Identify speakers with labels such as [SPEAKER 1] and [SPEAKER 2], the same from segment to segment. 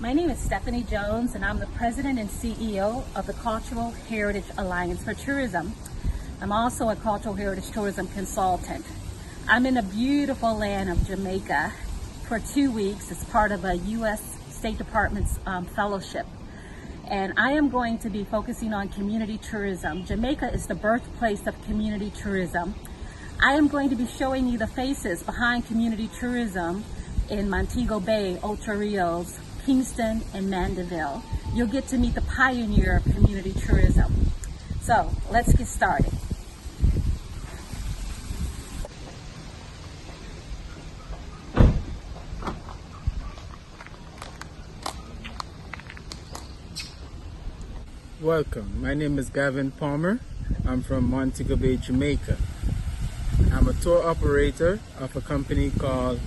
[SPEAKER 1] My name is Stephanie Jones, and I'm the President and CEO of the Cultural Heritage Alliance for Tourism. I'm also a Cultural Heritage Tourism consultant. I'm in the beautiful land of Jamaica for 2 weeks as part of a U.S. State Department's fellowship. And I am going to be focusing on community tourism. Jamaica is the birthplace of community tourism. I am going to be showing you the faces behind community tourism in Montego Bay, Ocho Rios, Kingston, and Mandeville. You'll get to meet the pioneer of community tourism. So let's get started.
[SPEAKER 2] Welcome. My name is Gavin Palmer. I'm from Montego Bay, Jamaica. I'm a tour operator of a company called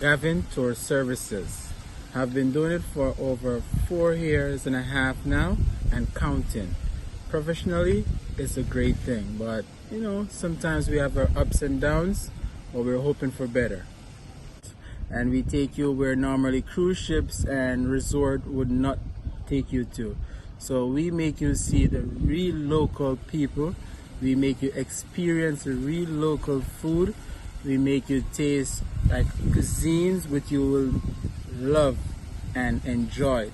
[SPEAKER 2] Gavin Tour Services. I've been doing it for over 4 years and a half now and counting. Professionally, it's a great thing, but sometimes we have our ups and downs, but we're hoping for better. And we take you where normally cruise ships and resort would not take you to. So we make you see the real local people. We make you experience the real local food. We make you taste like cuisines which you will love and enjoy.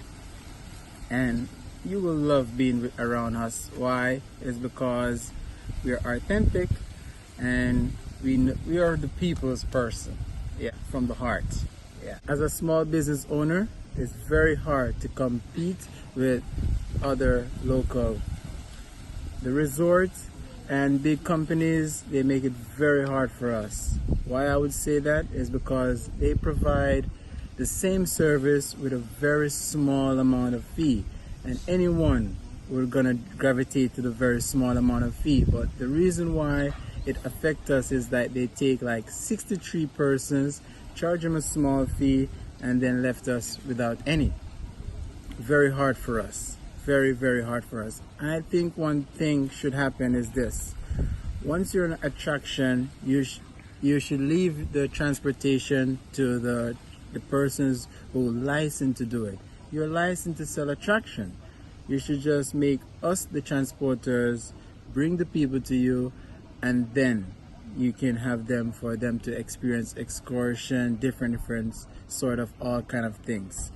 [SPEAKER 2] And you will love being around us. Why? It's because we are authentic and we are the people's person. Yeah, from the heart. Yeah. As a small business owner, it's very hard to compete with other local. The resorts and big companies, they make it very hard for us. Why I would say that is because they provide the same service with a very small amount of fee, and anyone will gonna gravitate to the very small amount of fee. But the reason why it affects us is that they take like 63 persons, charge them a small fee, and then left us without any. Very hard for us. Very, very hard for us. I think one thing should happen is this. Once you're an attraction, you should leave the transportation to the persons who licensed to do it. You're licensed to sell attraction. You should just make us the transporters, bring the people to you, and then you can have them for them to experience excursion, different sort of all kind of things.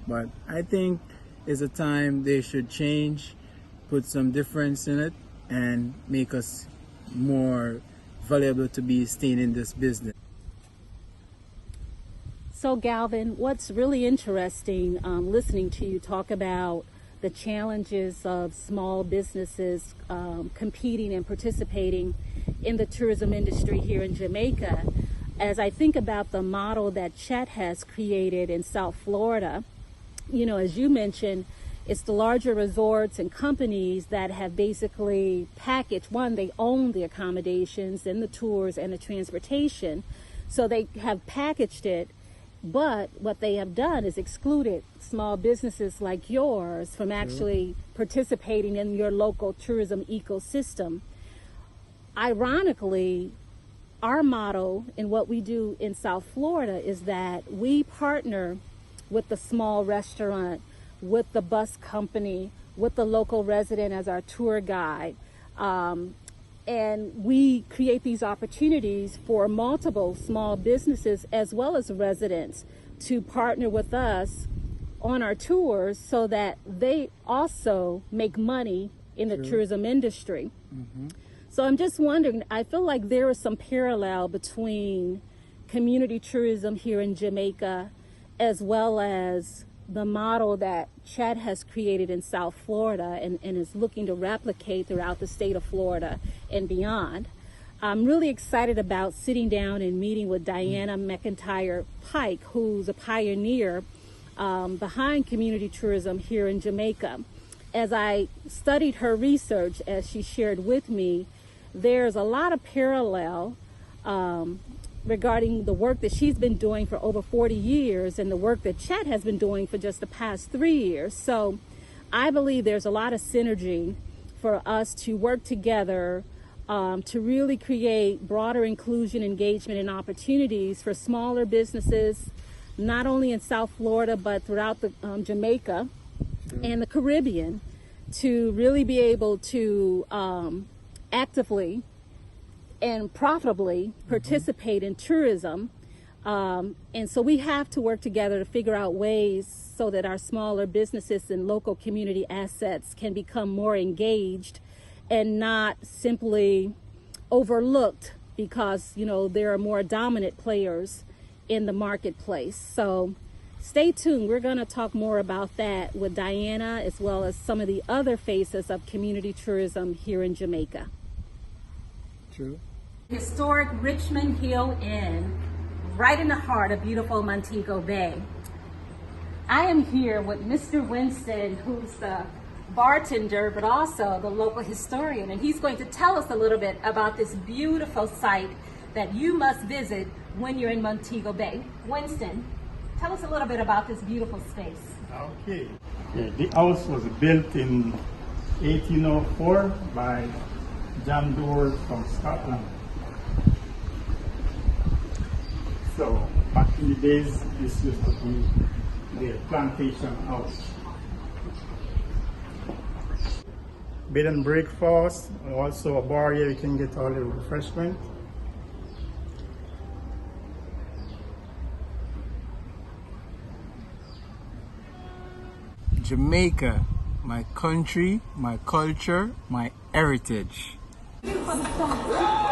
[SPEAKER 2] But I think it's a time they should change, put some difference in it, and make us more valuable to be staying in this business.
[SPEAKER 1] So Galvin, what's really interesting listening to you talk about the challenges of small businesses competing and participating in the tourism industry here in Jamaica, as I think about the model that Chet has created in South Florida. As you mentioned, it's the larger resorts and companies that have basically packaged, they own the accommodations and the tours and the transportation. So they have packaged it, but what they have done is excluded small businesses like yours from actually participating in your local tourism ecosystem. Ironically, our motto in what we do in South Florida is that we partner with the small restaurant, with the bus company, with the local resident as our tour guide. And we create these opportunities for multiple small businesses as well as residents to partner with us on our tours so that they also make money in the tourism industry. Mm-hmm. So I'm just wondering, I feel like there is some parallel between community tourism here in Jamaica as well as the model that Chad has created in South Florida and is looking to replicate throughout the state of Florida and beyond. I'm really excited about sitting down and meeting with Diana McIntyre Pike, who's a pioneer behind community tourism here in Jamaica. As I studied her research, as she shared with me, there's a lot of parallel regarding the work that she's been doing for over 40 years and the work that Chet has been doing for just the past 3 years. So I believe there's a lot of synergy for us to work together to really create broader inclusion, engagement, and opportunities for smaller businesses, not only in South Florida, but throughout the Jamaica and the Caribbean, to really be able to actively and profitably participate in tourism. And so we have to work together to figure out ways so that our smaller businesses and local community assets can become more engaged and not simply overlooked because, you know, there are more dominant players in the marketplace. So stay tuned. We're going to talk more about that with Diana, as well as some of the other faces of community tourism here in Jamaica.
[SPEAKER 2] True.
[SPEAKER 1] Historic Richmond Hill Inn, right in the heart of beautiful Montego Bay. I am here with Mr. Winston, who's the bartender, but also the local historian, and he's going to tell us a little bit about this beautiful site that you must visit when you're in Montego Bay. Winston, tell us a little bit about this beautiful space.
[SPEAKER 3] Okay. Yeah, the house was built in 1804 by John Doerr from Scotland. So back in the days, this used to be the plantation house. Bed and breakfast, also a bar here you can get all the refreshment.
[SPEAKER 2] Jamaica, my country, my culture, my heritage.
[SPEAKER 1] For the song.